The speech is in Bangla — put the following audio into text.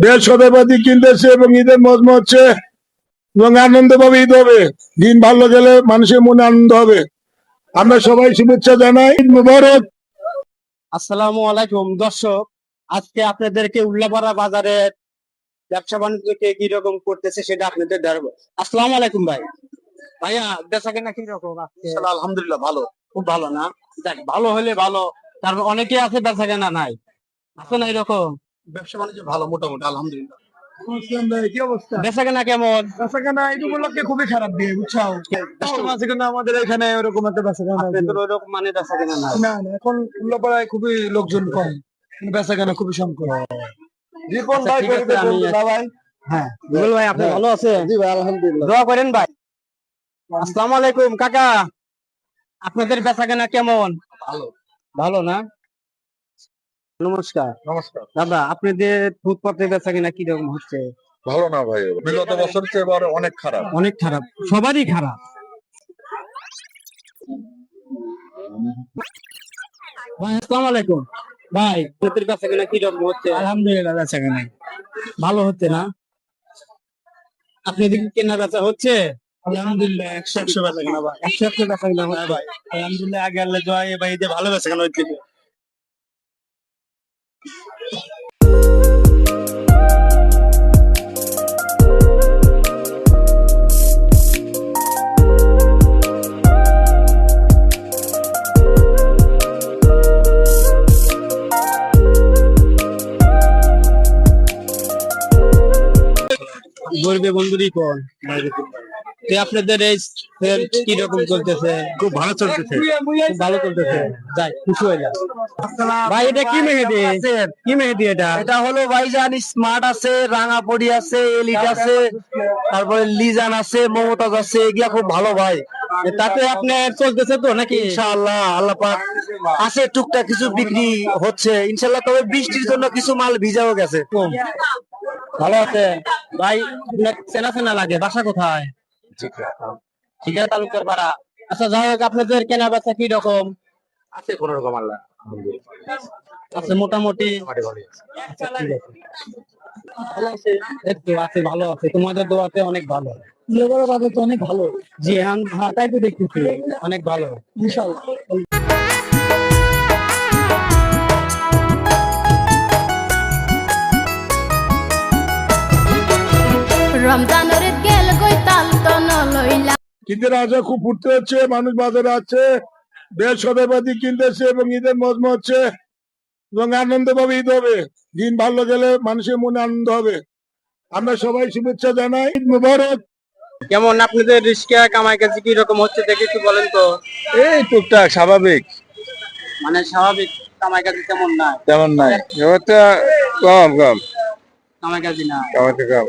দেশ সদাইপাতি কিনতেছে এবং ঈদের মজমা হচ্ছে এবং আনন্দ পাবে, ঈদ হবে। দিন ভালো গেলে মানুষের মনে আনন্দ হবে। আমরা সবাই শুভেচ্ছা জানাই, ঈদ মুবারক। আসসালামু আলাইকুম দর্শক, আজকে আপনাদেরকে উল্লাপাড়া বাজারের ব্যবসা বাণিজ্যকে কিরকম করতেছে সেটা আপনাদের দেখাবো। আসসালামু আলাইকুম ভাই। ভাইয়া বেচা কেনা কিরকম আজকে? আলহামদুলিল্লাহ ভালো। খুব ভালো না? যাক, ভালো হলে ভালো। তারপর অনেকে আছে বেচা কেনা নাই, আছে না এরকম? ব্যবসা বাণিজ্য ভালো, মোটামুটি আলহামদুলিল্লাহ। কি অবস্থা? বেচা কেনা কেমন? বেচা কেনা এই উপলক্ষে খুবই খারাপ দিয়ে, বুঝছো? কাস্টমার আছে কিন্তু আমাদের এখানে ওরকম একটা বেচা কেনা আপনাদের ওইরকম মানে বেচা কেনা নাই? না না, এখন উল্লাপাড়ায় খুবই লোকজন কম, বেচা কেনা খুবই সংকট। রিপন আচ্ছা, ভাই, ঠিক আছে, আমি ভাই। হ্যাঁ রুবেল ভাই, আপনি ভালো আছেন? জি ভাই, আলহামদুলিল্লাহ। দোয়া করেন ভাই। আসসালামু আলাইকুম কাকা, আপনাদের বেচা কেনা কেমন? ভালো। ভালো না? নমস্কার। নমস্কার। দাদা, আপনাদের ফুটপাতে বেচা কিনা কিরকম হচ্ছে? ভালো না ভাই, বিগত বছর চেয়ে এবার অনেক খারাপ। অনেক খারাপ, সবারই খারাপ। ভাই আসসালামু আলাইকুম। ভাই আপনাদের বেচা কিনা কিরকম হচ্ছে? আলহামদুলিল্লাহ, বেচা কেনা ভালো হচ্ছে না? আপনাদের কি কেনা বেচা হচ্ছে? আলহামদুলিল্লাহ 100 বেচা কেনা ভাই। 100 বেচা কিনা হচ্ছে? ভাই আলহামদুলিল্লাহ, আগে আল্লাহ জয় ভাই, যে ভালো বেচা কেনা হচ্ছে। গরিবে বন্ধুরই কোন আপনাদের এই সেল কিরকম চলতেছে? খুব ভালো চলতেছে। খুব ভালো চলতেছে, যাই খুশি হইলাম। ভাই এটা কি মেহেদি? কি মেহেদি এটা? এটা হলো ভাইজান স্মার্ট আছে, রাঙাপড়ি আছে, এলিট আছে, তারপরে লিজান আছে, মমতাজ আছে, এগুলা খুব ভালো ভাই। তাতে আপনার চলতেছে তো নাকি? ইনশাআল্লাহ আল্লাহ পাক আছে, টুকটাক কিছু বিক্রি হচ্ছে ইনশাআল্লাহ। তবে বৃষ্টির জন্য কিছু মাল ভিজাও গেছে। ভালো আছে ভাই। আপনার চেনা চেনা লাগে, বাসা কোথায়? ঠিক আছে, তালুকদার পাড়া। আচ্ছা যাই হোক, আপনাদের কেনা বেচা কি রকম? আছে কোন রকম আল্লাহ আছে মোটামুটি। আচ্ছা, ঠিক আছে। ভালো আছে, একটু আছে, ভালো আছে, তোমাদের দোয়াতে অনেক ভালো। তো অনেক ভালো। জি হ্যাঁ, তাই তো দেখতেছি অনেক ভালো ইনশাআল্লাহ। রমজানের গেল গই তাল তো নলইলা। ঈদের আশা খুব ফুটতে হচ্ছে, মানুষ বাজারে আছে, দেশ সদাইপাতি কিনতেছে এবং ঈদের মজমা হচ্ছে এবং আনন্দ পাবে, ঈদ হবে। দিন ভালো গেলে মানুষের মনে আনন্দ হবে। আমরা সবাই শুভেচ্ছা জানাই, ঈদ মুবারক। কেমন আপনাদের রিস্কা কামাই কাজ কি রকম হচ্ছে দেখে একটু বলেন তো। এই টুকটাক স্বাভাবিক, মানে স্বাভাবিক কামাই কাজ তেমন না? তেমন নাই, এবারটা কম কম, কামাই কাজ না? কমাতে কম।